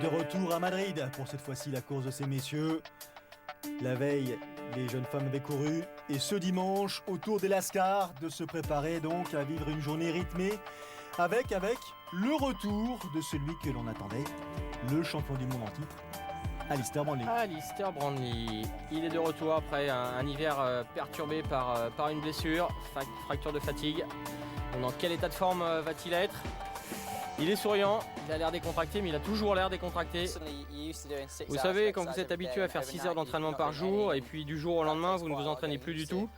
de retour à Madrid pour cette fois-ci la course de ces messieurs. La veille, les jeunes femmes avaient couru et ce dimanche, autour des Lascars, de se préparer donc à vivre une journée rythmée avec le retour de celui que l'on attendait, le champion du monde en titre, Alistair Brownlee. Alistair Brownlee, il est de retour après un hiver perturbé par une blessure, fracture de fatigue. Dans quel état de forme va-t-il être? Il est souriant, il a l'air décontracté, mais il a toujours l'air décontracté. Vous savez, quand vous êtes habitué à faire 6 heures d'entraînement par jour, et puis du jour au lendemain, vous ne vous entraînez plus du tout,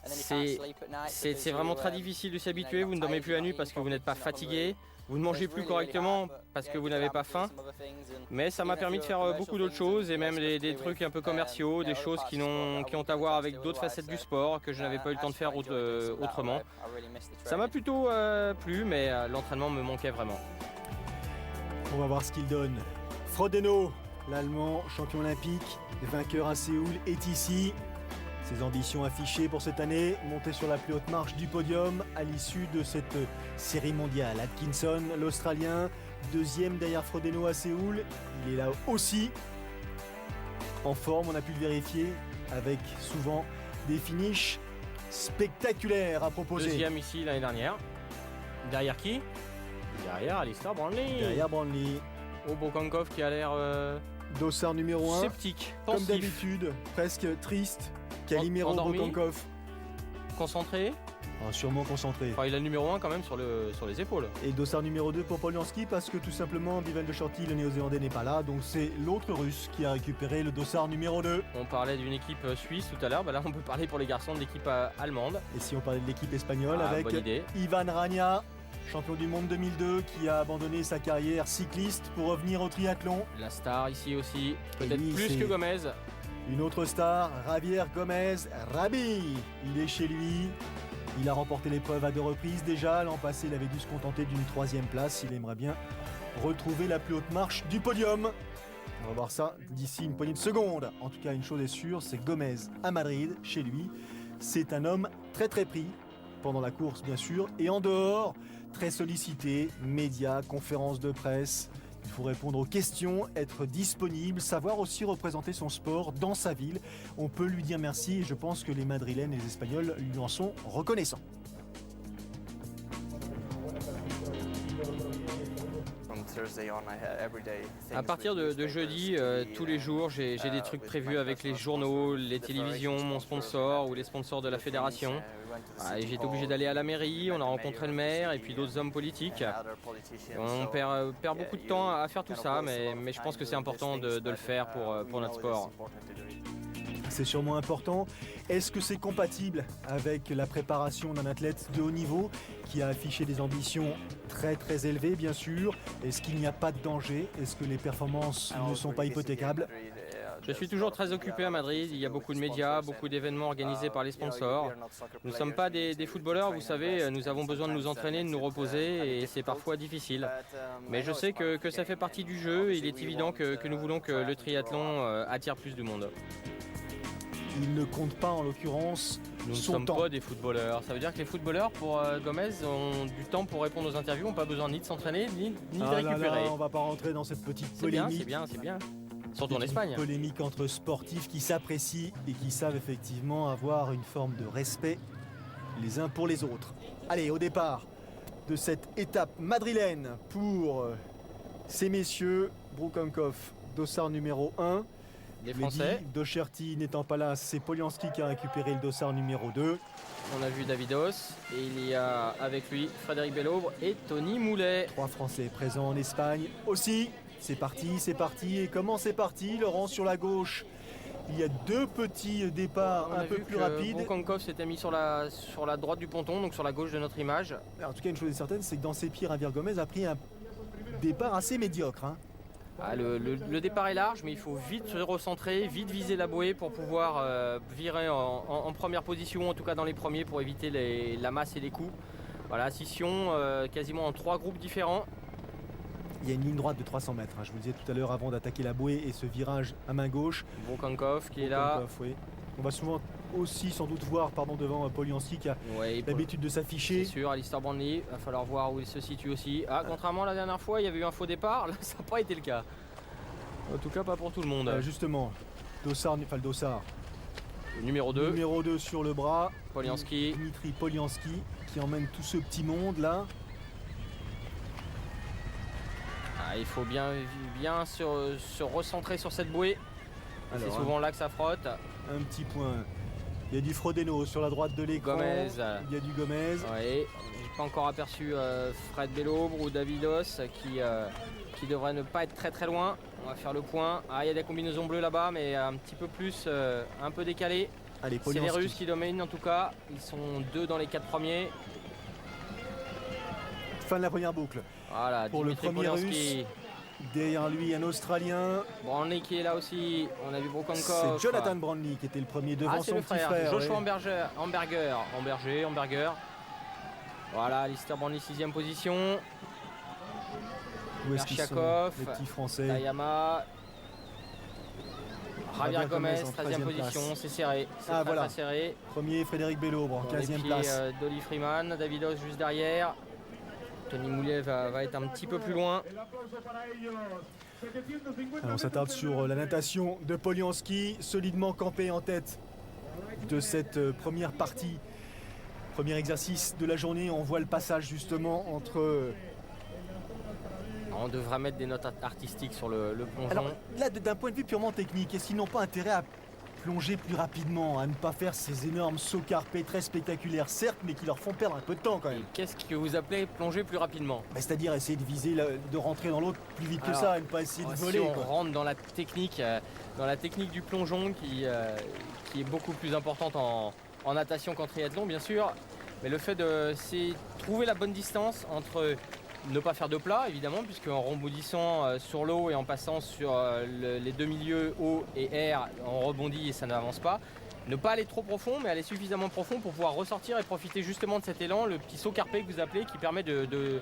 c'est vraiment très difficile de s'habituer. Vous ne dormez plus la nuit parce que vous n'êtes pas fatigué, vous ne mangez plus correctement parce que vous n'avez pas faim. Mais ça m'a permis de faire beaucoup d'autres choses, et même des trucs un peu commerciaux, des choses qui ont à voir avec d'autres facettes du sport que je n'avais pas eu le temps de faire autrement. Ça m'a plutôt plu, mais l'entraînement me manquait vraiment. On va voir ce qu'il donne. Frodeno, l'Allemand, champion olympique, vainqueur à Séoul, est ici. Ses ambitions affichées pour cette année, monter sur la plus haute marche du podium à l'issue de cette série mondiale. Atkinson, l'Australien, deuxième derrière Frodeno à Séoul. Il est là aussi en forme, on a pu le vérifier, avec souvent des finishes spectaculaires à proposer. Deuxième ici l'année dernière. Derrière qui? Derrière Alistair Brownlee. Derrière Brownlee. Obokankov qui a l'air dossard numéro 1. Sceptique, comme pensif. d'habitude, presque triste. Calimero Obokankov. Concentré. Sûrement concentré. Enfin, il a le numéro 1 quand même sur les épaules. Et dossard numéro 2 pour Polianski parce que tout simplement Viven de Shorty, le néo-zélandais, n'est pas là. Donc c'est l'autre russe qui a récupéré le dossard numéro 2. On parlait d'une équipe suisse tout à l'heure, là on peut parler pour les garçons de l'équipe allemande. Et si on parlait de l'équipe espagnole avec Ivan Rania, champion du monde 2002, qui a abandonné sa carrière cycliste pour revenir au triathlon. La star ici aussi, peut-être lui, plus que Gomez. Une autre star, Javier Gomez Rabi. Il est chez lui. Il a remporté l'épreuve à 2 reprises déjà. L'an passé, il avait dû se contenter d'une 3e place. Il aimerait bien retrouver la plus haute marche du podium. On va voir ça d'ici une poignée de secondes. En tout cas, une chose est sûre, c'est Gomez à Madrid, chez lui. C'est un homme très très pris pendant la course, bien sûr, et en dehors, très sollicité, médias, conférences de presse. Il faut répondre aux questions, être disponible, savoir aussi représenter son sport dans sa ville. On peut lui dire merci et je pense que les Madrilènes et les Espagnols lui en sont reconnaissants. À partir de jeudi, tous les jours, j'ai des trucs prévus avec les journaux, les télévisions, mon sponsor ou les sponsors de la fédération. J'ai été obligé d'aller à la mairie, on a rencontré le maire et puis d'autres hommes politiques. On perd beaucoup de temps à faire tout ça, mais je pense que c'est important de le faire pour notre sport. C'est sûrement important. Est-ce que c'est compatible avec la préparation d'un athlète de haut niveau qui a affiché des ambitions très très élevées, bien sûr? Est-ce qu'il n'y a pas de danger? Est-ce que les performances ne sont pas hypothécables? Je suis toujours très occupé à Madrid, il y a beaucoup de médias, beaucoup d'événements organisés par les sponsors. Nous ne sommes pas des footballeurs, vous savez, nous avons besoin de nous entraîner, de nous reposer et c'est parfois difficile. Mais je sais que ça fait partie du jeu et il est évident que nous voulons que le triathlon attire plus de monde. Il ne compte pas en l'occurrence Nous ne son sommes temps. pas des footballeurs. Ça veut dire que les footballeurs, pour Gomez, ont du temps pour répondre aux interviews, n'ont pas besoin ni de s'entraîner, ni de récupérer. Là, on va pas rentrer dans cette petite C'est bien, polémique. c'est bien. Surtout en Espagne. Une polémique entre sportifs qui s'apprécient et qui savent effectivement avoir une forme de respect les uns pour les autres. Allez, au départ de cette étape madrilène pour ces messieurs, Obokankov, dossard numéro 1. Les Français. Docherty n'étant pas là, c'est Polianski qui a récupéré le dossard numéro 2. On a vu Davidos et il y a avec lui Frédéric Bellobre et Tony Moulet. 3 Français présents en Espagne aussi. C'est parti. Et comment c'est parti? Laurent sur la gauche. Il y a 2 petits départs un peu plus rapides. Obokankov s'était mis sur la droite du ponton, donc sur la gauche de notre image. En tout cas, une chose est certaine, c'est que dans ses pieds, Javier Gomez a pris un départ assez médiocre. Le départ est large, mais il faut vite se recentrer, vite viser la bouée pour pouvoir virer en première position, en tout cas dans les premiers, pour éviter la masse et les coups. Voilà, scission quasiment en 3 groupes différents. Il y a une ligne droite de 300 mètres, je vous le disais tout à l'heure avant d'attaquer la bouée et ce virage à main gauche. Obokankov qui est là. Oui. On va souvent aussi sans doute voir devant Polianski qui a Ouais, l'habitude de c'est s'afficher. sûr, Alistair Brownlee, va falloir voir où il se situe aussi. Ah, contrairement à la dernière fois, il y avait eu un faux départ, là ça n'a pas été le cas. En tout cas, pas pour tout le monde. Justement, Dossard, enfin le Dossard. Le numéro 2. Numéro 2 sur le bras. Polianski. Dmitri Polianski qui emmène tout ce petit monde là. Ah, il faut bien se recentrer sur cette bouée. C'est souvent là que ça frotte. Un petit point. Il y a du Frodeno sur la droite de l'écran. Gomez. Il y a du Gomez. Ouais. J'ai pas encore aperçu Fred Bellobre ou Davidos qui devrait ne pas être très très loin. On va faire le point. Ah, il y a des combinaisons bleues là-bas, mais un petit peu plus, un peu décalé. Allez, c'est les Russes qui dominent en tout cas. Ils sont 2 dans les 4 premiers. Fin de la première boucle. Voilà, pour Dimitri le premier Polianski. Russe. Derrière lui, un Australien. Brownlee qui est là aussi. On a vu Brokankov. C'est Jonathan Brownlee qui était le premier devant son petit frère. Joshua Hamberger. Voilà, Alistair Brownlee 6e position. Où est-ce qu'ils sont, les petits Français? Tayama. Javier Gomez, 13e position, c'est serré. C'est très serré. Premier, Frédéric Bellobre, 15e place. Dolly Freeman, Davidos juste derrière. Tony Moulier va être un petit peu plus loin. Alors, on s'attarde sur la natation de Polianski, solidement campé en tête de cette première partie. Premier exercice de la journée, on voit le passage justement entre... On devrait mettre des notes artistiques sur le plongeon. Alors là, d'un point de vue purement technique, est-ce qu'ils n'ont pas intérêt à plonger plus rapidement, à ne pas faire ces énormes sauts carpés très spectaculaires, certes, mais qui leur font perdre un peu de temps quand même? Qu'est-ce que vous appelez plonger plus rapidement? C'est-à-dire essayer de viser, de rentrer dans l'autre plus vite que ça, et ne pas essayer de voler. Si on rentre dans la technique du plongeon qui est beaucoup plus importante en natation qu'en triathlon, bien sûr. Mais le fait c'est trouver la bonne distance entre ne pas faire de plat, évidemment, puisque en rebondissant sur l'eau et en passant sur les deux milieux eau et air, on rebondit et ça n'avance pas. Ne pas aller trop profond, mais aller suffisamment profond pour pouvoir ressortir et profiter justement de cet élan, le petit saut carpé que vous appelez, qui permet de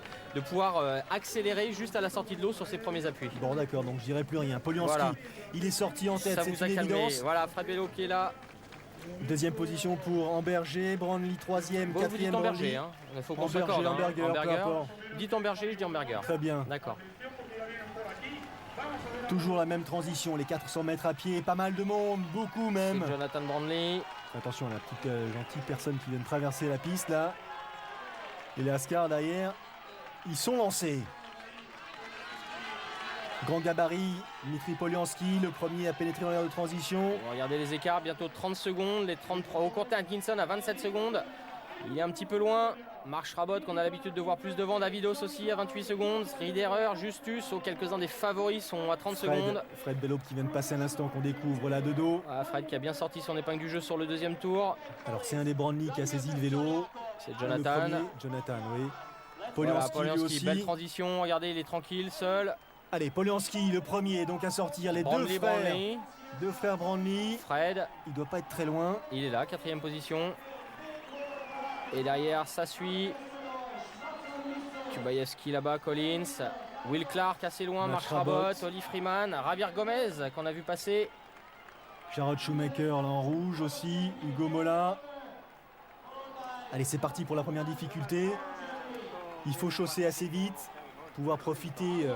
pouvoir accélérer juste à la sortie de l'eau sur ses premiers appuis. Bon d'accord, donc je dirais plus rien. Polianski, voilà. Il est sorti en tête, c'est une évidence. Voilà, Fred Bello qui est là. Deuxième position pour Hamberger, Brownlee 3e, 4e Brownlee. Hein. Il faut qu'on s'accorde. Hamberger, dites Hamberger, je dis Hamberger. Très bien. D'accord. Toujours la même transition, les 400 mètres à pied, pas mal de monde, beaucoup même. C'est Jonathan Brownlee. Attention, la petite gentille personne qui vient de traverser la piste là. Et les Ascars derrière, ils sont lancés. Grand gabarit, Dmitri Polianski, le premier à pénétrer dans l'aire de transition. Regardez les écarts, bientôt 30 secondes, les 33 au Quentin Atkinson à 27 secondes. Il est un petit peu loin. Marc Schrabot qu'on a l'habitude de voir plus devant, Davidos aussi à 28 secondes. Riederer, Justus, quelques-uns des favoris sont à 30 secondes. Fred Bellobre qui vient de passer à l'instant qu'on découvre là de dos. Fred qui a bien sorti son épingle du jeu sur le deuxième tour. Alors c'est un des Brownlee qui a saisi le vélo. C'est Jonathan. Jonathan, oui. Polianski aussi. Belle transition, regardez, il est tranquille, seul. Allez, Polianski, le premier donc à sortir, les deux frères Brownlee. Fred. Il ne doit pas être très loin. Il est là, 4e position. Et derrière, ça suit. Kubayevski là-bas, Collins. Will Clark assez loin, Marc Schrabot, Oli Freeman, Javier Gomez qu'on a vu passer. Jarrod Shoemaker là en rouge aussi, Hugo Mola. Allez, c'est parti pour la première difficulté. Il faut chausser assez vite, pouvoir profiter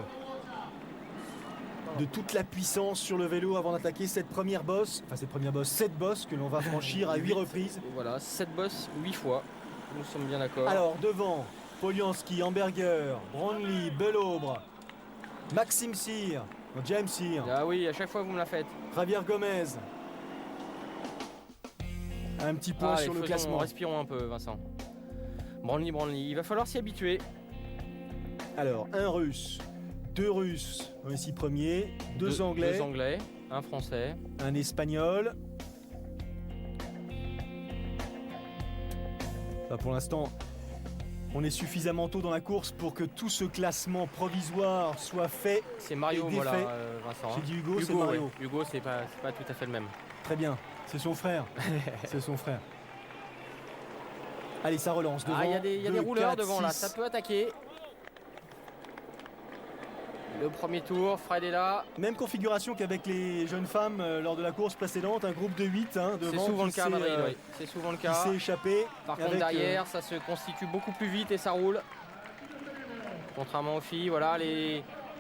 de toute la puissance sur le vélo avant d'attaquer cette première bosse. Enfin cette bosse que l'on va franchir à 8 reprises. Voilà, 7 bosses 8 fois. Nous sommes bien d'accord. Alors devant, Polianski, Hamberger, Brownlee, Bellobre, Maxime Cyr, James Cyr. Ah oui, à chaque fois vous me la faites. Javier Gomez. Un petit point sur le classement. Respirons un peu, Vincent. Brownlee, il va falloir s'y habituer. Alors, un Russe, 2 Russes, ici premier, 2 Anglais. 2 Anglais, un Français. Un Espagnol. Enfin, pour l'instant, on est suffisamment tôt dans la course pour que tout ce classement provisoire soit fait. C'est Mario, voilà, Vincent. J'ai dit Hugo, c'est Mario. Ouais. Hugo, c'est pas tout à fait le même. Très bien, c'est son frère. C'est son frère. Allez, ça relance devant. Il y a des rouleurs devant là, ça peut attaquer. Le premier tour, Fred est là. Même configuration qu'avec les jeunes femmes lors de la course précédente, un groupe de 8 devant. C'est souvent le cas à Madrid, oui. C'est souvent le cas. Qui s'est échappé. Par contre, derrière, ça se constitue beaucoup plus vite et ça roule. Contrairement aux filles, voilà,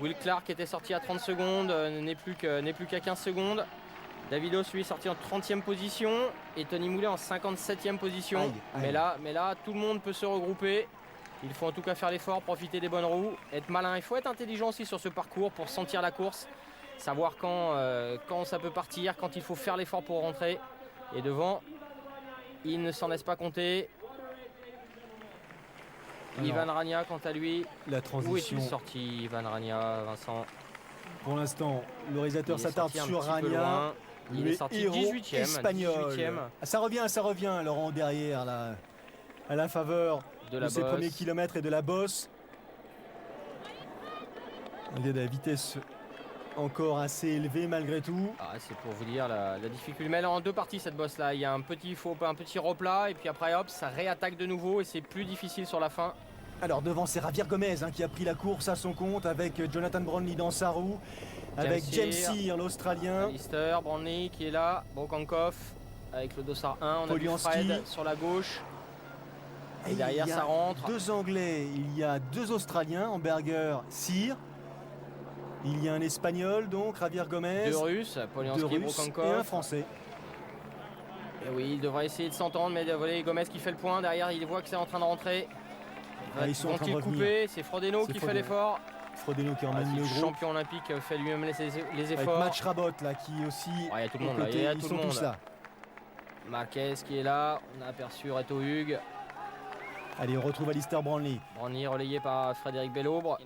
Will Clark était sorti à 30 secondes, n'est plus qu'à 15 secondes. Davidos, lui, est sorti en 30e position et Tony Moulet en 57e position. Aïe. Mais là, tout le monde peut se regrouper. Il faut en tout cas faire l'effort, profiter des bonnes roues, être malin. Il faut être intelligent aussi sur ce parcours pour sentir la course, savoir quand ça peut partir, quand il faut faire l'effort pour rentrer. Et devant, il ne s'en laisse pas compter. Alors, Ivan Rania, quant à lui, la transition. Où est-il sorti, Ivan Rania, Vincent? Pour l'instant, le réalisateur s'attarde sur Rania. Il est sorti 18e, espagnol. 18e. Ça revient, Laurent, derrière, là, à la faveur de ses premiers kilomètres et de la bosse. Il y a de la vitesse encore assez élevée malgré tout. Ah, c'est pour vous dire la difficulté. Mais elle est en deux parties cette bosse là. Il y a un petit replat et puis après hop, ça réattaque de nouveau et c'est plus difficile sur la fin. Alors devant, c'est Javier Gomez qui a pris la course à son compte avec Jonathan Brownlee dans sa roue. Avec James Sear, l'Australien. Alistair, Brownlee qui est là. Brokankov avec le dossard 1. On a vu Fred sur la gauche. Et derrière, ça rentre. Deux Anglais, il y a deux Australiens, Amberger, Sear. Il y a un Espagnol, donc Javier Gomez. Deux Russes, Polianski et Brokankov. Et un Français. Et oui, il devrait essayer de s'entendre, mais voilà, Gomez qui fait le point. Derrière, il voit que c'est en train de rentrer. Ils sont en train de couper. C'est Frodeno qui fait l'effort. Frodeno qui emmène le groupe. Champion olympique fait lui-même les efforts. Avec Match Rabot là qui aussi. Il y a tout le monde là. Ils sont tous là. Marquez qui est là. On a aperçu Reto Hugues. Allez, on retrouve Alistair Brownlee. Brownlee relayé par Frédéric Bellobre.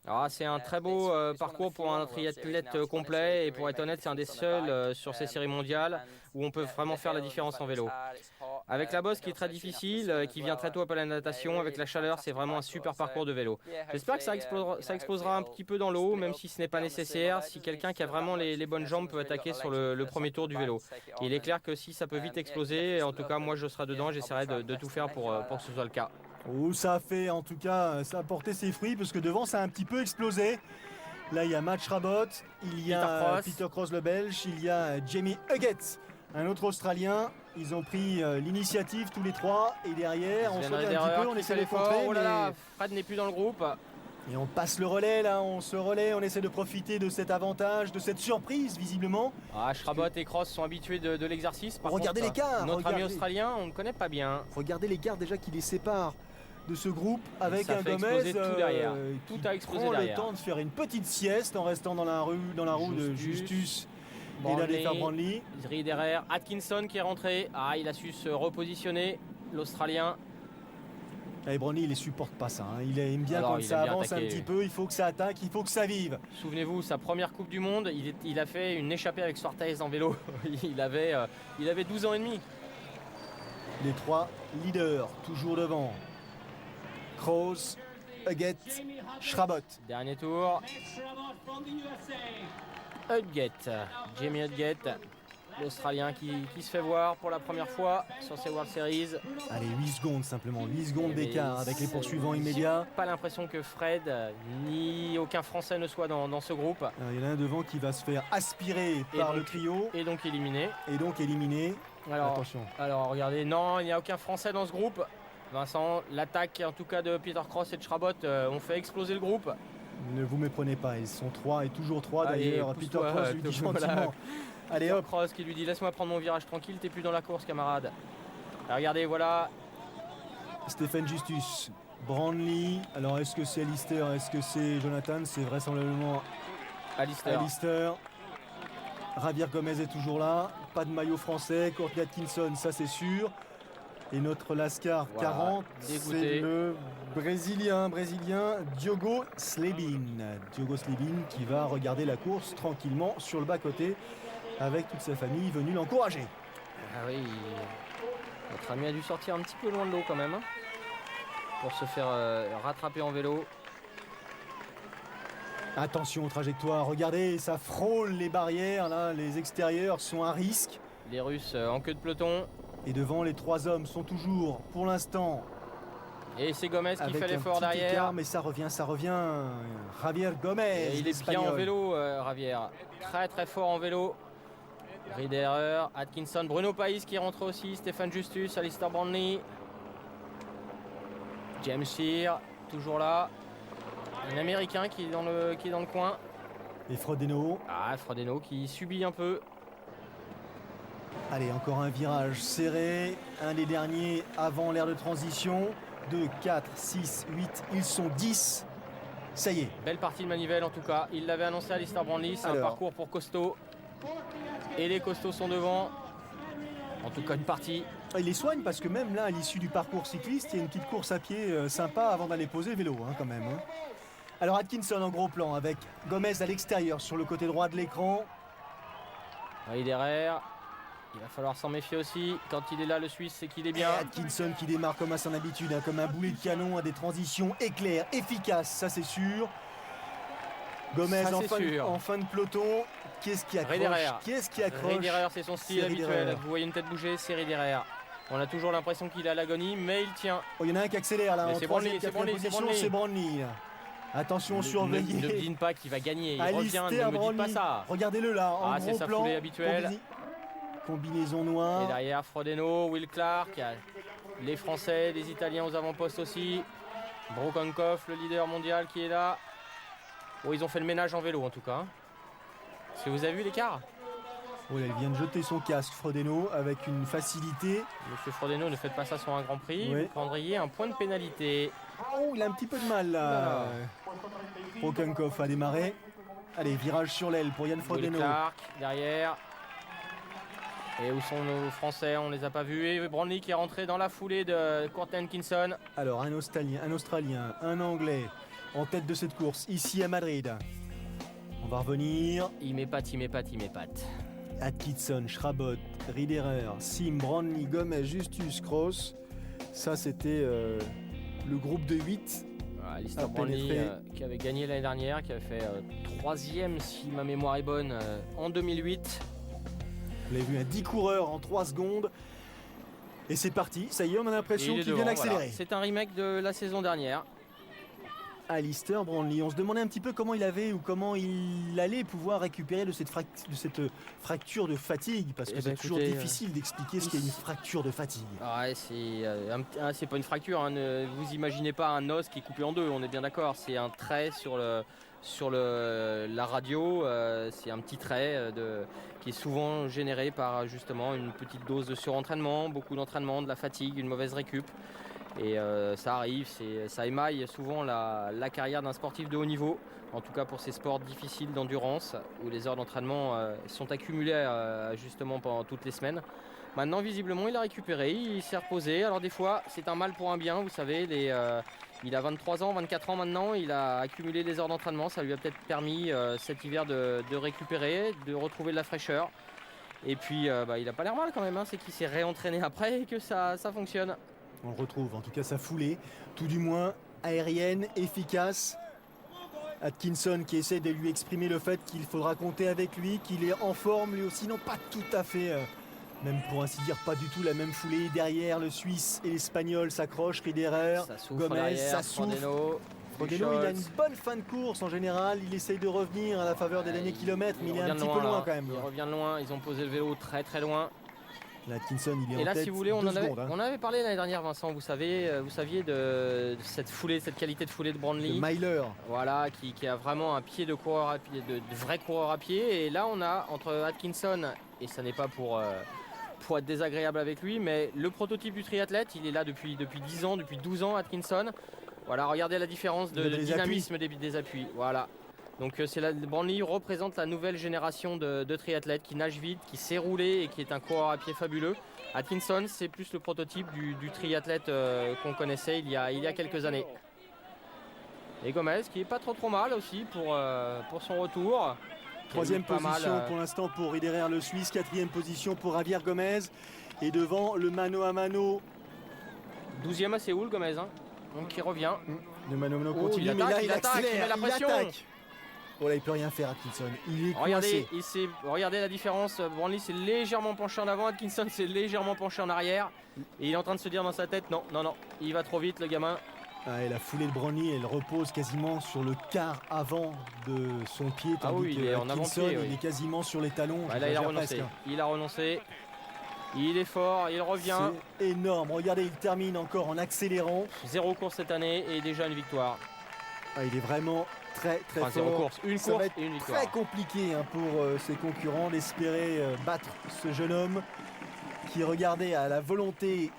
Alors, c'est un très beau parcours pour un triathlète complet et pour être honnête, c'est un des seuls sur ces séries mondiales où on peut vraiment faire la différence en vélo. Avec la bosse qui est très difficile, qui vient très tôt après la natation, avec la chaleur, c'est vraiment un super parcours de vélo. J'espère que ça explosera un petit peu dans l'eau, même si ce n'est pas nécessaire, si quelqu'un qui a vraiment les bonnes jambes peut attaquer sur le premier tour du vélo. Et il est clair que si ça peut vite exploser, en tout cas moi je serai dedans, j'essaierai de tout faire pour que ce soit le cas. Oh, ça a fait en tout cas, ça a porté ses fruits parce que devant ça a un petit peu explosé. Là il y a Match Rabot, il y a Peter Cross le Belge, il y a Jamie Huggett, un autre Australien. Ils ont pris l'initiative tous les trois et derrière on se regarde un petit peu, on essaie de contrer. Oh là là, Fred n'est plus dans le groupe. Et on passe le relais là, on essaie de profiter de cet avantage, de cette surprise visiblement. Rabot et Cross sont habitués de l'exercice. Regardez l'écart. Notre ami australien, on ne connaît pas bien. Regardez l'écart déjà qui les sépare de ce groupe avec un Gomez tout derrière. Tout a explosé derrière. Le temps de faire une petite sieste en restant dans la roue de Justus. Et d'aller faire Brownlee. Derrière, Atkinson qui est rentré. Il a su se repositionner, l'Australien. Et Brownlee, il ne supporte pas ça. Il aime bien quand ça avance un petit peu. Il faut que ça attaque, il faut que ça vive. Souvenez-vous, sa première Coupe du Monde, il a fait une échappée avec Suartez en vélo. il avait 12 ans et demi. Les trois leaders, toujours devant. Kroos, Huggett, Schrabot. Dernier tour. Huggett, Jamie Huggett, l'Australien qui se fait voir pour la première fois sur ces World Series. Allez, 8 secondes simplement, 8 secondes d'écart avec les poursuivants immédiats. Pas l'impression que Fred ni aucun Français ne soit dans ce groupe. Il y en a un devant qui va se faire aspirer par le trio. Et donc éliminé. Attention. Alors regardez, non, il n'y a aucun Français dans ce groupe. Vincent, l'attaque en tout cas de Peter Cross et de Schrabot ont fait exploser le groupe. Ne vous méprenez pas, ils sont trois et toujours trois d'ailleurs. Peter Cross lui dit gentiment. Allez hop. Cross qui lui dit laisse-moi prendre mon virage tranquille, t'es plus dans la course camarade. Alors, regardez, voilà. Stéphane Justus, Brownlee. Alors est-ce que c'est Alistair, est-ce que c'est Jonathan? C'est vraisemblablement Alistair. Javier Gomez est toujours là. Pas de maillot français. Courtney Atkinson, ça c'est sûr. Et notre Lascar 40, c'est le Brésilien Diogo Slebin. Diogo Slebin qui va regarder la course tranquillement sur le bas-côté avec toute sa famille venue l'encourager. Ah oui, notre ami a dû sortir un petit peu loin de l'eau quand même pour se faire rattraper en vélo. Attention aux trajectoires, regardez, ça frôle les barrières, là, les extérieurs sont à risque. Les Russes en queue de peloton. Et devant, les trois hommes sont toujours, pour l'instant, Et c'est Gomez qui avec fait un l'effort petit derrière. écart, mais ça revient. Javier Gomez. Et il est bien en vélo, Javier. Très très fort en vélo. Riederer, Atkinson, Bruno Pais qui rentre aussi, Stéphane Justus, Alistair Brownlee. James Shear, toujours là. Un Américain qui est dans le coin. Et Frodeno. Ah, Frodeno qui subit un peu. Allez, encore un virage serré. Un des derniers avant l'ère de transition. 2, 4, 6, 8. Ils sont 10. Ça y est. Belle partie de manivelle en tout cas. Il l'avait annoncé à Alistair Brownlee. C'est un parcours pour costaud. Et les costauds sont devant. En tout cas, une partie. Il les soigne parce que même là, à l'issue du parcours cycliste, il y a une petite course à pied sympa avant d'aller poser vélo, quand même. Alors Atkinson en gros plan avec Gomez à l'extérieur sur le côté droit de l'écran. Riederer. Il va falloir s'en méfier aussi. Quand il est là, le Suisse, c'est qu'il est bien. Et Atkinson qui démarre comme à son habitude, comme un boulet de canon, à des transitions éclairs, efficaces, ça c'est sûr. Gomez ça, en fin de peloton. Qu'est-ce qui accroche? Qu'est-ce qui accroche? Riederer, c'est son style habituel. Vous voyez une tête bouger, c'est Riederer. On a toujours l'impression qu'il est à l'agonie, mais il tient. Oh, il y en a un qui accélère là. C'est Brownlee, c'est Brownlee. Attention, surveillez. Ne devine pas qu'il va gagner. Il Alistair revient, ne me dites pas Brownlee. ça. Regardez-le là, en gros c'est sa plan. foulée habituelle. Combinaison noire. Et derrière, Frodeno, Will Clark. Les Français, les Italiens aux avant-postes aussi. Brokonkov, le leader mondial qui est là. Oh, ils ont fait le ménage en vélo en tout cas. Est-ce que vous avez vu l'écart? Oh, elle vient de jeter son casque, Frodeno, avec une facilité. Monsieur Frodeno, ne faites pas ça sur un Grand Prix. Oui. Vous prendriez un point de pénalité. Oh, il a un petit peu de mal là. Brokonkov a démarré. Allez, virage sur l'aile pour Yann Frodeno. Clark derrière. Et où sont nos Français? On ne les a pas vus. Et Brownlee qui est rentré dans la foulée de Courtney Atkinson. Alors, un Australien, un Anglais en tête de cette course, ici à Madrid. On va revenir. Il m'épate. Atkinson, Schrabot, Riederer, Sim, Brownlee, Gomez, Justus, Kroos. Ça, c'était le groupe de 8. Alistair Brownlee qui avait gagné l'année dernière, qui avait fait 3e si ma mémoire est bonne en 2008. Vous l'avez vu, un 10 coureurs en 3 secondes. Et c'est parti, ça y est, on a l'impression qu'il vient d'accélérer. Voilà. C'est un remake de la saison dernière. Alistair Brownlee, on se demandait un petit peu comment il avait ou comment il allait pouvoir récupérer de cette fracture de fatigue, parce que c'est toujours difficile d'expliquer ce qu'est une fracture de fatigue. Ouais, c'est pas une fracture, hein. Vous imaginez pas un os qui est coupé en deux, on est bien d'accord, c'est un trait sur la radio, c'est un petit trait qui est souvent généré par justement une petite dose de surentraînement, beaucoup d'entraînement, de la fatigue, une mauvaise récup. Et ça arrive, ça émaille souvent la carrière d'un sportif de haut niveau, en tout cas pour ces sports difficiles d'endurance, où les heures d'entraînement sont accumulées justement pendant toutes les semaines. Maintenant, visiblement, il a récupéré, il s'est reposé. Alors des fois, c'est un mal pour un bien, vous savez, il a 23 ans, 24 ans maintenant, il a accumulé des heures d'entraînement, ça lui a peut-être permis cet hiver de récupérer, de retrouver de la fraîcheur. Et puis, il n'a pas l'air mal quand même, hein. C'est qu'il s'est réentraîné après et que ça fonctionne. On le retrouve, en tout cas sa foulée, tout du moins aérienne, efficace. Atkinson qui essaie de lui exprimer le fait qu'il faudra compter avec lui, qu'il est en forme lui aussi, non pas tout à fait, même pour ainsi dire pas du tout la même foulée. Derrière le Suisse et l'Espagnol s'accrochent, Riederer, Gomez, ça souffle. Frodeno, il a une bonne fin de course en général, il essaye de revenir à la faveur des derniers kilomètres, mais il est un petit peu loin quand même. Il revient loin, ils ont posé le vélo très très loin. Atkinson, il est et là, en tête, si vous voulez, on en avait parlé l'année dernière, Vincent. Vous saviez de cette foulée, cette qualité de foulée de Brownlee. De Myler. Voilà, qui a vraiment un pied de coureur à pied, de vrai coureur à pied. Et là, on a entre Atkinson, et ça n'est pas pour être désagréable avec lui, mais le prototype du triathlète, il est là depuis 10 ans, depuis 12 ans, Atkinson. Voilà, regardez la différence de dynamisme des appuis. Voilà. Donc Brownlee représente la nouvelle génération de triathlètes qui nagent vite, qui sait rouler et qui est un coureur à pied fabuleux. Atkinson, c'est plus le prototype du triathlète qu'on connaissait il y a quelques années. Et Gomez qui est pas trop mal aussi pour son retour. Troisième position pour l'instant pour Riederer le Suisse, 4e position pour Javier Gomez. Et devant le mano à mano. 12e à Séoul Gomez, hein. Donc il revient. Le mano à mano continue, mais là il accélère, il attaque. Oh là, il peut rien faire, Atkinson. Il est Regardez, coincé. regardez la différence. Brownlee s'est légèrement penché en avant, Atkinson s'est légèrement penché en arrière. Et il est en train de se dire dans sa tête, non, non, non, il va trop vite le gamin. Ah, et la foulée de Brownlee, elle repose quasiment sur le quart avant de son pied. Ah oui, tandis il est que en Atkinson, avant-pied, oui. il est quasiment sur les talons. Bah, là, il a J'exagère renoncé. presque, hein. Il a renoncé. Il est fort, il revient. C'est énorme. Regardez, il termine encore en accélérant. 0 course cette année et déjà une victoire. Ah, il est vraiment très très Enfin, fort. 0 course, une Ça course va être et une victoire. très compliqué hein, pour ses concurrents d'espérer battre ce jeune homme qui, regardez, à la volonté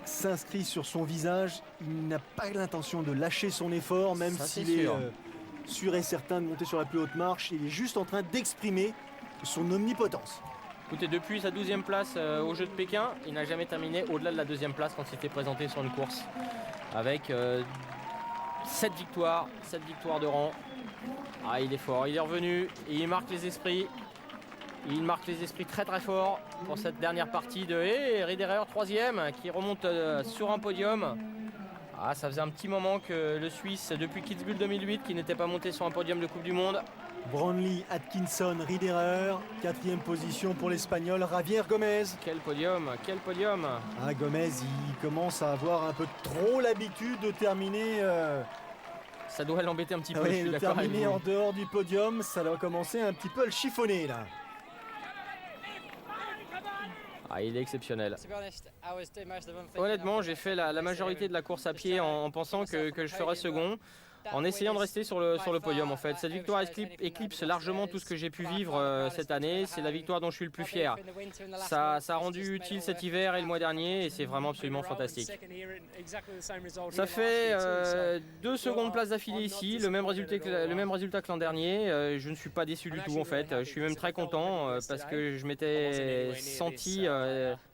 s'inscrit sur son visage. Il n'a pas l'intention de lâcher son effort, même Ça, s'il c'est est sûr. sûr et certain de monter sur la plus haute marche. Il est juste en train d'exprimer son omnipotence. Écoutez, depuis sa 12e place au Jeux de Pékin, il n'a jamais terminé au-delà de la 2e place quand il s'était présenté sur une course. Avec 7 victoires de rang. Ah, il est fort, il est revenu et il marque les esprits. Il marque les esprits très très fort pour cette dernière partie de Riederer 3e qui remonte sur un podium. Ah, ça faisait un petit moment que le Suisse, depuis Kitzbühel 2008, qui n'était pas monté sur un podium de Coupe du Monde. Brownlee, Atkinson, Riederer, 4e position pour l'Espagnol Javier Gomez. Quel podium, quel podium. Ah, Gomez, il commence à avoir un peu trop l'habitude de terminer, Ça doit l'embêter un petit peu, je oui, suis de d'accord avec terminer vous. en dehors du podium. Ça doit commencer un petit peu à le chiffonner là. Ah, il est exceptionnel. Honnêtement, j'ai fait la majorité de la course à pied en pensant que je ferais second, en essayant de rester sur le podium en fait. Cette victoire éclipse largement tout ce que j'ai pu vivre cette année. C'est la victoire dont je suis le plus fier. Ça a rendu utile cet hiver et le mois dernier et c'est vraiment absolument fantastique. Ça fait 2 secondes places d'affilée ici, le même résultat que l'an dernier. Je ne suis pas déçu du tout en fait. Je suis même très content parce que je m'étais senti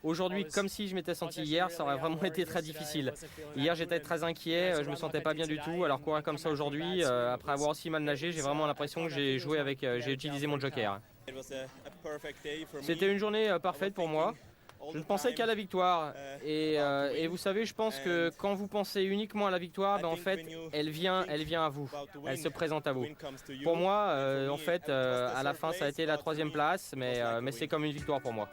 aujourd'hui comme si je m'étais senti hier. Ça aurait vraiment été très difficile. Hier j'étais très inquiet, je me sentais pas bien du tout. Alors courir comme ça aujourd'hui, après avoir aussi mal nagé, j'ai vraiment l'impression que j'ai utilisé mon joker. C'était une journée parfaite pour moi. Je ne pensais qu'à la victoire et vous savez, je pense que quand vous pensez uniquement à la victoire, ben en fait, elle vient à vous, elle se présente à vous. Pour moi, en fait, à la fin, ça a été la 3e place, mais c'est comme une victoire pour moi.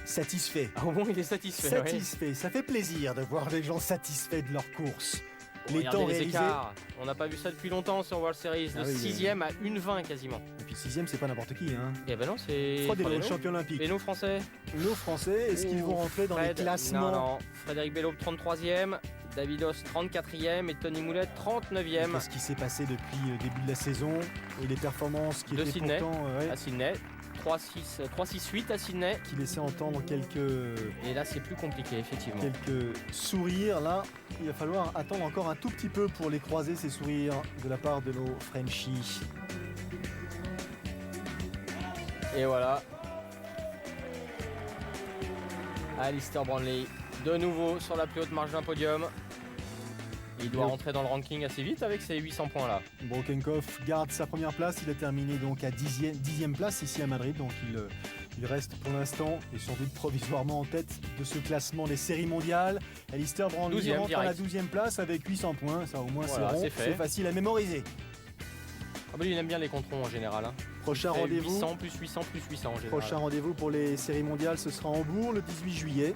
Satisfait. Au moins, il est satisfait. Satisfait. Ça fait plaisir de voir les gens satisfaits de leur course. Les Regardez temps les réalisés. écarts. On n'a pas vu ça depuis longtemps sur World Series. Ah De oui, 6e à 1,20 quasiment. Et puis 6e, c'est pas n'importe qui. Hein. Et ben non, c'est Frodeno, Frodeno. champion olympique. Et nos Français. Nos Français, est-ce qu'ils vont rentrer dans les classements? Non. Frédéric Bello 33e, Davidos 34e et Tony Moulet 39e. Qu'est-ce qui s'est passé depuis le début de la saison et les performances qui De étaient Sydney pourtant à Sydney. 3-6-8 à Sydney. qui laissaient entendre quelques Et là, c'est plus compliqué, effectivement. sourires. Là, il va falloir attendre encore un tout petit peu pour les croiser, ces sourires, de la part de nos Frenchies. Et voilà. Alistair Brownlee, de nouveau sur la plus haute marche d'un podium. Il doit rentrer dans le ranking assez vite avec ces 800 points là. Brokenkopf garde sa première place, il a terminé donc à 10e place ici à Madrid, donc il reste pour l'instant et sans doute provisoirement en tête de ce classement des séries mondiales. Alistair Brownlee 12e rentre à la direct. 12e place avec 800 points, ça au moins Voilà, c'est rond, c'est fait. c'est facile à mémoriser. Ah bah lui, il aime bien les controns en général. Hein. Prochain Il fait rendez-vous. 800 plus 800 plus 800 en général. Prochain rendez-vous pour les séries mondiales, ce sera Hambourg le 18 juillet.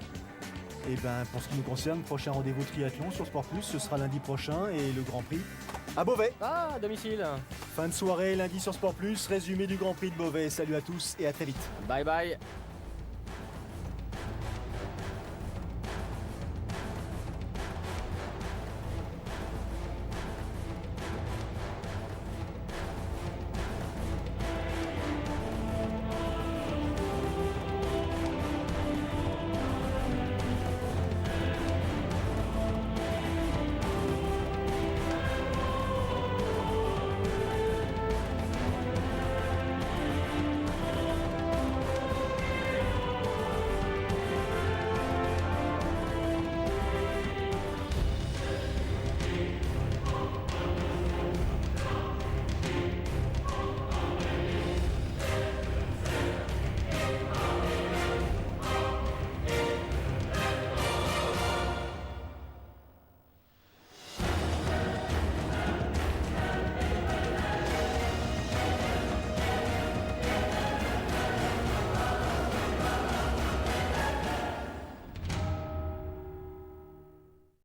Et ben pour ce qui nous concerne, prochain rendez-vous triathlon sur Sport Plus, ce sera lundi prochain et le Grand Prix à Beauvais. Ah, à domicile. Fin de soirée lundi sur Sport Plus, résumé du Grand Prix de Beauvais. Salut à tous et à très vite. Bye bye.